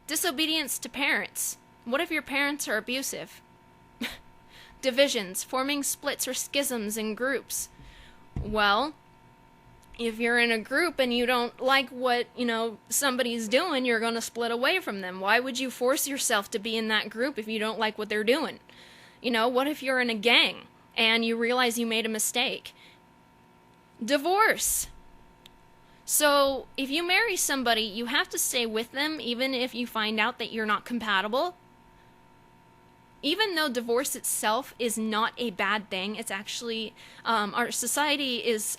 Disobedience to parents. What if your parents are abusive? Divisions, forming splits or schisms in groups. Well, if you're in a group and you don't like what, somebody's doing, you're going to split away from them. Why would you force yourself to be in that group if you don't like what they're doing? What if you're in a gang and you realize you made a mistake? Divorce. So, if you marry somebody, you have to stay with them even if you find out that you're not compatible. Even though divorce itself is not a bad thing, it's actually, our society is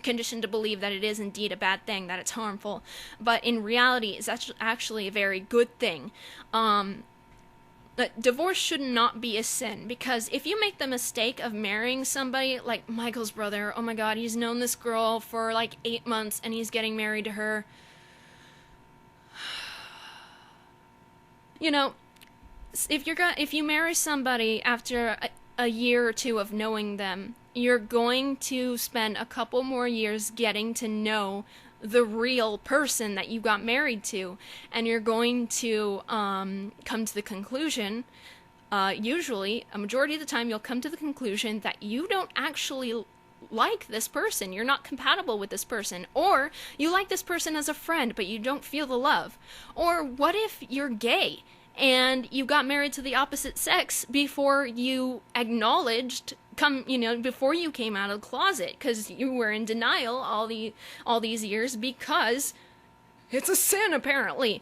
conditioned to believe that it is indeed a bad thing, that it's harmful. But in reality, it's actually a very good thing. Divorce should not be a sin, because if you make the mistake of marrying somebody, like Michael's brother, oh my god, he's known this girl for like 8 months and he's getting married to her. If you marry somebody after a year or two of knowing them, you're going to spend a couple more years getting to know the real person that you got married to, and you're going to come to the conclusion, usually, a majority of the time, you'll come to the conclusion that you don't actually like this person. You're not compatible with this person. Or you like this person as a friend, but you don't feel the love. Or what if you're gay and you got married to the opposite sex before you acknowledged, before you came out of the closet, because you were in denial all these years because it's a sin, apparently.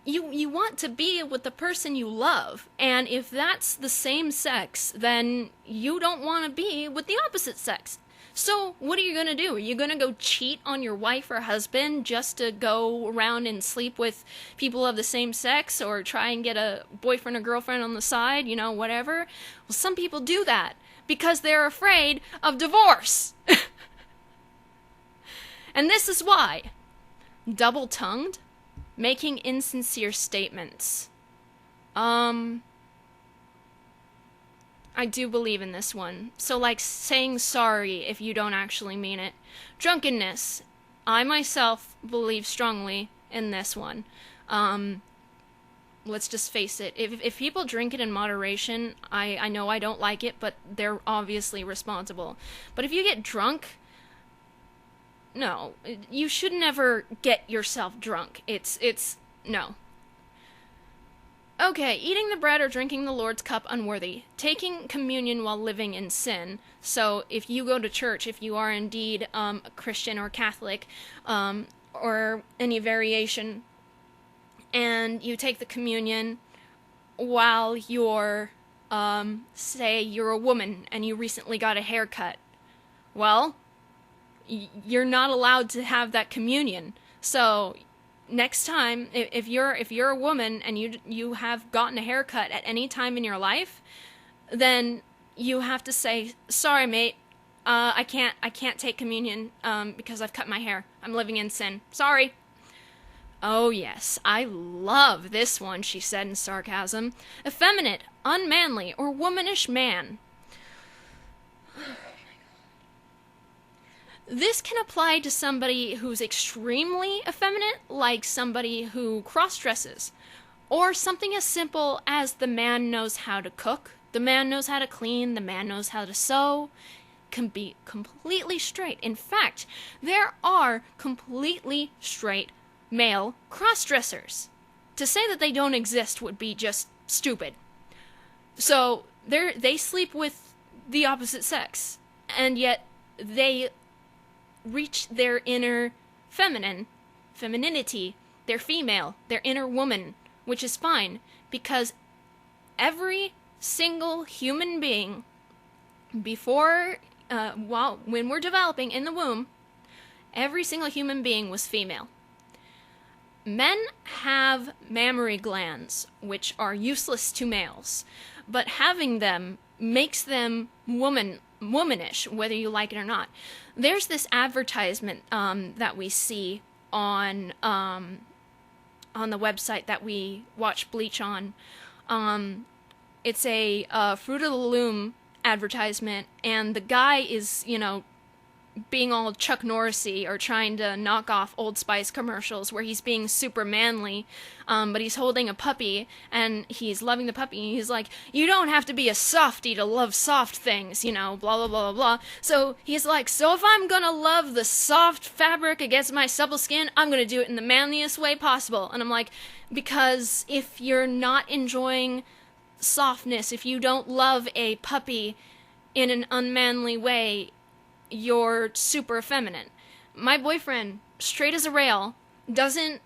You want to be with the person you love, and if that's the same sex, then you don't want to be with the opposite sex. So what are you going to do? Are you going to go cheat on your wife or husband just to go around and sleep with people of the same sex, or try and get a boyfriend or girlfriend on the side, whatever? Well, some people do that because they're afraid of divorce. And this is why. Double-tongued, making insincere statements. I do believe in this one. So, like, saying sorry if you don't actually mean it. Drunkenness. I myself believe strongly in this one. Let's just face it. If people drink it in moderation, I know I don't like it, but they're obviously responsible. But if you get drunk, no. You should never get yourself drunk. No. Okay, eating the bread or drinking the Lord's cup unworthy. Taking communion while living in sin. So if you go to church, if you are indeed a Christian or Catholic, or any variation, and you take the communion while you're, say you're a woman and you recently got a haircut, well, you're not allowed to have that communion. So next time, if you're a woman and you have gotten a haircut at any time in your life, then you have to say, sorry mate, I can't take communion because I've cut my hair. I'm living in sin. Sorry. Oh yes, I love this one, she said in sarcasm. Effeminate, unmanly, or womanish man. This can apply to somebody who's extremely effeminate, like somebody who cross-dresses, or something as simple as the man knows how to cook, the man knows how to clean, the man knows how to sew, can be completely straight. In fact, there are completely straight male cross-dressers. To say that they don't exist would be just stupid. So, they sleep with the opposite sex, and yet they reach their inner femininity, their female, their inner woman, which is fine, because every single human being, before, when we're developing in the womb, every single human being was female. Men have mammary glands, which are useless to males, but having them makes them womanish, whether you like it or not. There's this advertisement that we see on the website that we watch Bleach on. It's a Fruit of the Loom advertisement, and the guy is, being all Chuck Norrisy or trying to knock off Old Spice commercials where he's being super manly, but he's holding a puppy and he's loving the puppy. And he's like, you don't have to be a softie to love soft things, blah, blah, blah, blah, blah. So he's like, so if I'm gonna love the soft fabric against my supple skin, I'm gonna do it in the manliest way possible. And I'm like, because if you're not enjoying softness, if you don't love a puppy in an unmanly way, you're super feminine. My boyfriend, straight as a rail, doesn't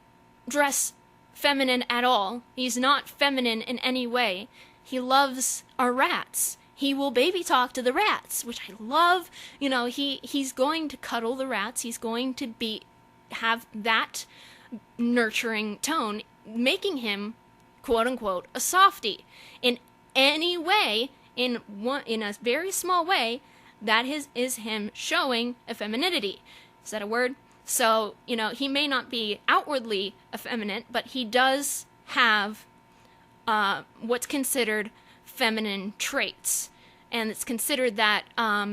dress feminine at all. He's not feminine in any way. He loves our rats. He will baby talk to the rats, which I love. He's going to cuddle the rats. He's going to have that nurturing tone, making him, quote unquote, a softie. In any way, in a very small way, that is him showing a femininity. Is that a word? So, he may not be outwardly effeminate, but he does have what's considered feminine traits. And it's considered that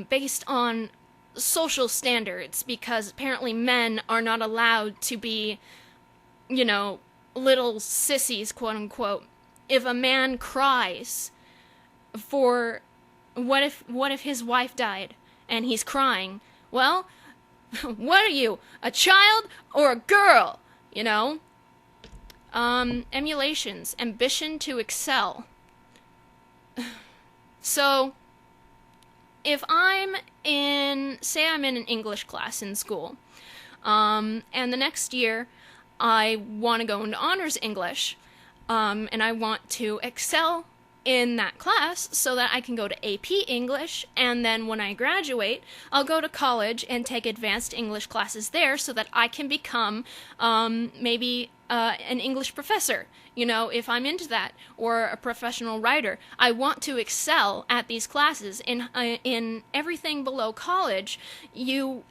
based on social standards, because apparently men are not allowed to be, little sissies, quote unquote. If a man cries for... What if his wife died and he's crying? Well, what are you, a child or a girl? Emulations, ambition to excel. So, if I'm in an English class in school, and the next year I want to go into honors English, and I want to excel in that class so that I can go to AP English, and then when I graduate, I'll go to college and take advanced English classes there so that I can become maybe an English professor, if I'm into that, or a professional writer. I want to excel at these classes. In everything below college, you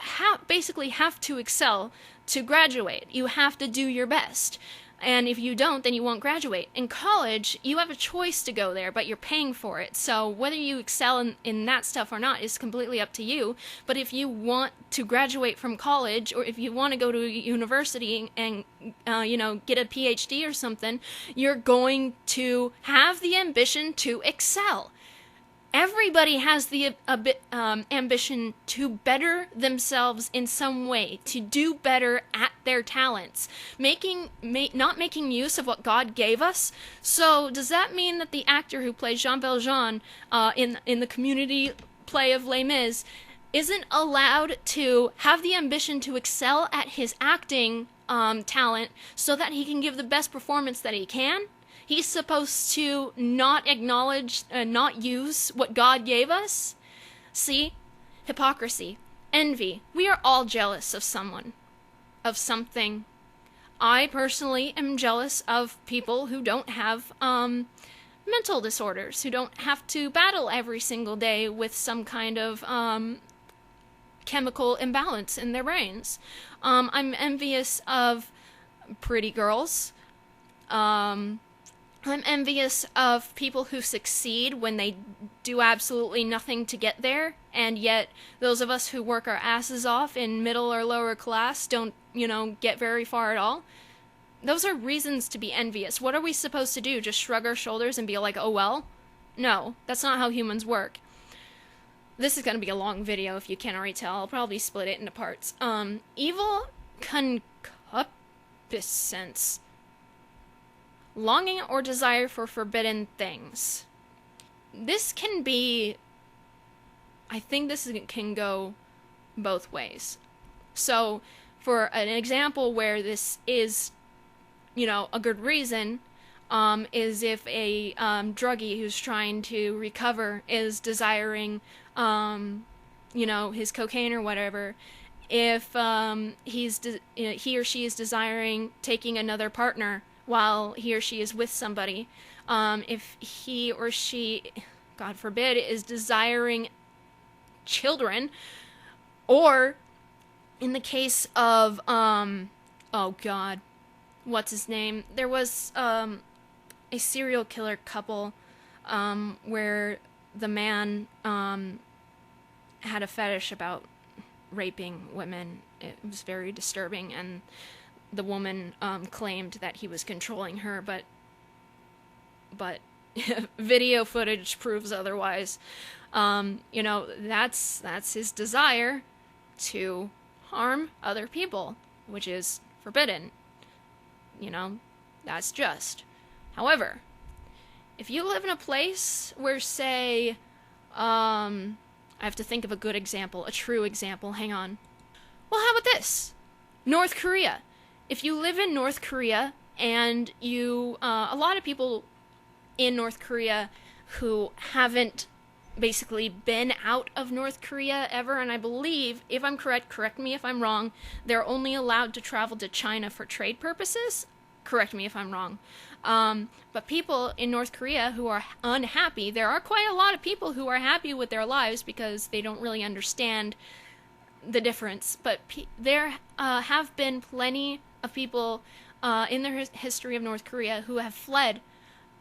basically have to excel to graduate. You have to do your best. And if you don't, then you won't graduate. In college, you have a choice to go there, but you're paying for it. So whether you excel in that stuff or not is completely up to you. But if you want to graduate from college, or if you want to go to university and get a PhD or something, you're going to have the ambition to excel. Everybody has the ambition to better themselves in some way, to do better at their talents, not making use of what God gave us. So does that mean that the actor who plays Jean Valjean in the Community play of Les Mis isn't allowed to have the ambition to excel at his acting talent so that he can give the best performance that he can? He's supposed to not acknowledge, not use what God gave us? See? Hypocrisy. Envy. We are all jealous of someone. Of something. I personally am jealous of people who don't have mental disorders, who don't have to battle every single day with some kind of chemical imbalance in their brains. I'm envious of pretty girls. I'm envious of people who succeed when they do absolutely nothing to get there, and yet those of us who work our asses off in middle or lower class don't, get very far at all. Those are reasons to be envious. What are we supposed to do? Just shrug our shoulders and be like, oh well? No, that's not how humans work. This is going to be a long video if you can't already tell. I'll probably split it into parts. Evil concupiscence. Longing or desire for forbidden things. This can be... I think this can go both ways. So, for an example where this is, a good reason, is if a druggie who's trying to recover is desiring, his cocaine or whatever. If he or she is desiring taking another partner while he or she is with somebody, if he or she, God forbid, is desiring children, or in the case of, oh God, what's his name? There was a serial killer couple where the man had a fetish about raping women. It was very disturbing, and the woman claimed that he was controlling her, but video footage proves otherwise. That's his desire to harm other people, which is forbidden. That's just. However, if you live in a place where, say, I have to think of a good example, a true example, hang on. Well, how about this? North Korea. If you live in North Korea and a lot of people in North Korea who haven't basically been out of North Korea ever, and I believe, if I'm correct me if I'm wrong, they're only allowed to travel to China for trade purposes. Correct me if I'm wrong. But people in North Korea who are unhappy, there are quite a lot of people who are happy with their lives because they don't really understand the difference. But there have been plenty of people in the history of North Korea who have fled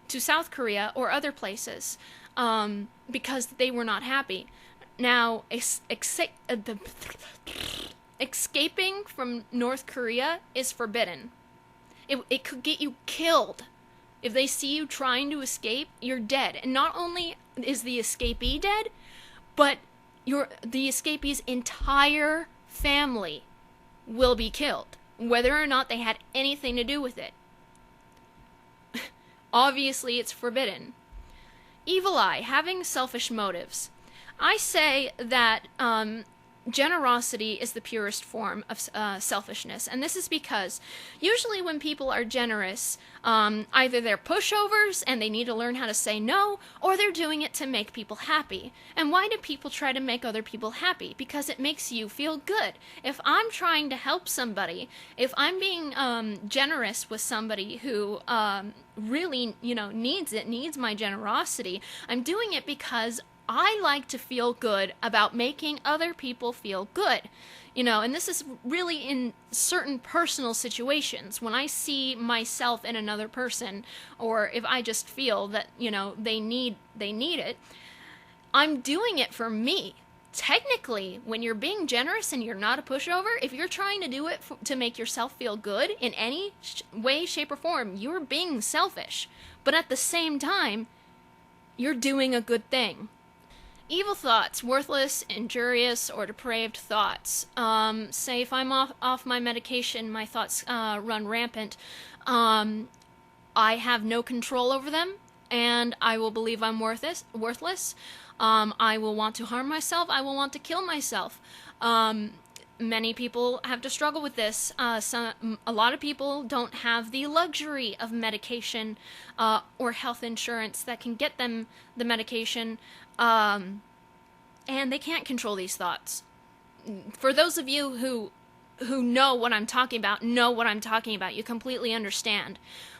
to South Korea or other places because they were not happy. Now, escaping from North Korea is forbidden. It could get you killed. If they see you trying to escape, you're dead. And not only is the escapee dead, but the escapee's entire family will be killed, whether or not they had anything to do with it. Obviously, it's forbidden. Evil eye, having selfish motives. I say that generosity is the purest form of selfishness, and this is because usually when people are generous, either they're pushovers and they need to learn how to say no, or they're doing it to make people happy. And why do people try to make other people happy? Because it makes you feel good. If I'm trying to help somebody, if I'm being generous with somebody who really needs my generosity, I'm doing it because I like to feel good about making other people feel good, and this is really in certain personal situations. When I see myself in another person, or if I just feel that, they need it, I'm doing it for me. Technically, when you're being generous and you're not a pushover, if you're trying to do it to make yourself feel good in any way, shape, or form, you're being selfish. But at the same time, you're doing a good thing. Evil thoughts, worthless, injurious, or depraved thoughts. Say if I'm off my medication, my thoughts run rampant. I have no control over them, and I will believe I'm worthless. I will want to harm myself. I will want to kill myself. Many people have to struggle with this. A lot of people don't have the luxury of medication or health insurance that can get them the medication. And they can't control these thoughts. For those of you who know what I'm talking about, you completely understand.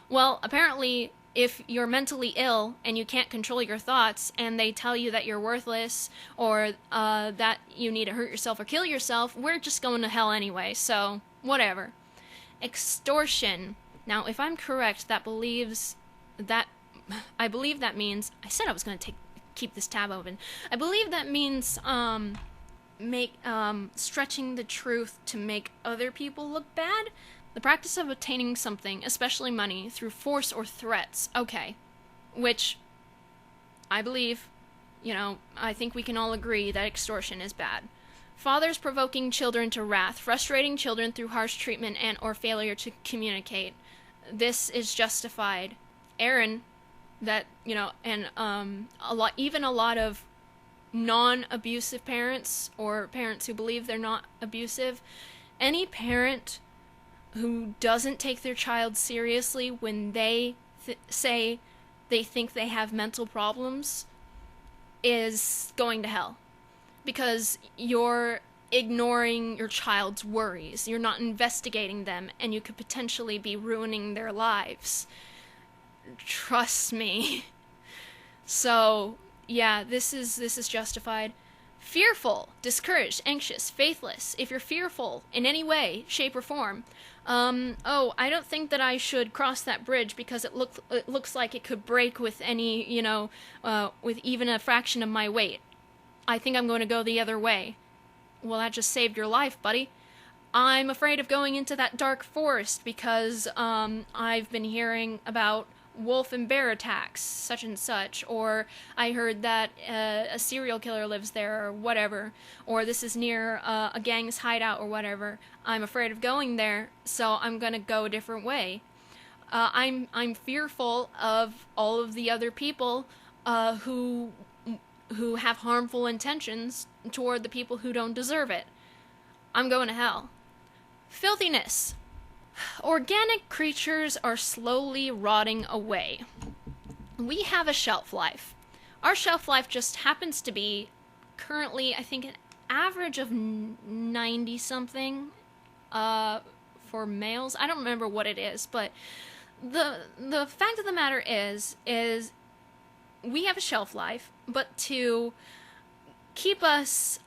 Well, apparently, if you're mentally ill and you can't control your thoughts, and they tell you that you're worthless, or that you need to hurt yourself or kill yourself, we're just going to hell anyway, so whatever. Extortion. Now, if I'm correct, I believe that means, I said I was going to keep this tab open. I believe that means stretching the truth to make other people look bad. The practice of obtaining something, especially money, through force or threats. Okay. Which, I believe, I think we can all agree that extortion is bad. Fathers provoking children to wrath, frustrating children through harsh treatment and or failure to communicate. This is justified. Aaron, that, and a lot of non-abusive parents, or parents who believe they're not abusive, any parent who doesn't take their child seriously when they say they think they have mental problems is going to hell. Because you're ignoring your child's worries. You're not investigating them, and you could potentially be ruining their lives. Trust me. So, yeah, this is justified. Fearful, discouraged, anxious, faithless. If you're fearful in any way, shape, or form, I don't think that I should cross that bridge because it looks like it could break with any, with even a fraction of my weight. I think I'm going to go the other way. well, that just saved your life, buddy. I'm afraid of going into that dark forest because I've been hearing about wolf and bear attacks, such and such, or I heard that a serial killer lives there, or whatever, or this is near a gang's hideout, or whatever. I'm afraid of going there, so I'm gonna go a different way. I'm fearful of all of the other people who have harmful intentions toward the people who don't deserve it. I'm going to hell. Filthiness. Organic creatures are slowly rotting away. We have a shelf life. Our shelf life just happens to be currently, I think, an average of 90 something for males. I don't remember what it is, but the fact of the matter is we have a shelf life, but to keep us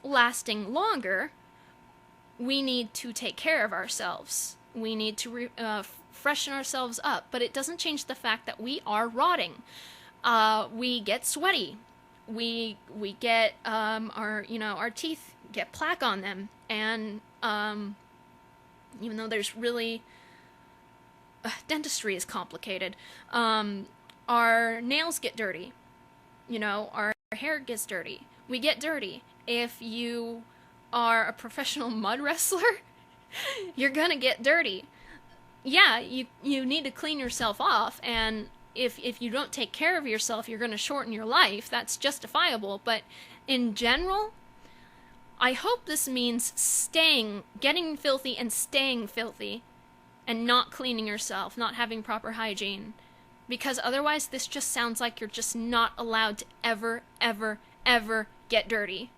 lasting longer, we need to take care of ourselves. We need to freshen ourselves up, but it doesn't change the fact that we are rotting. We get sweaty. We get our teeth get plaque on them, and even though there's really dentistry is complicated, our nails get dirty. Our hair gets dirty. We get dirty. If you are a professional mud wrestler, you're gonna get dirty. Yeah, you need to clean yourself off, and if you don't take care of yourself, you're gonna shorten your life. That's justifiable, but in general, I hope this means getting filthy and staying filthy, and not cleaning yourself, not having proper hygiene. Because otherwise, this just sounds like you're just not allowed to ever, ever, ever get dirty.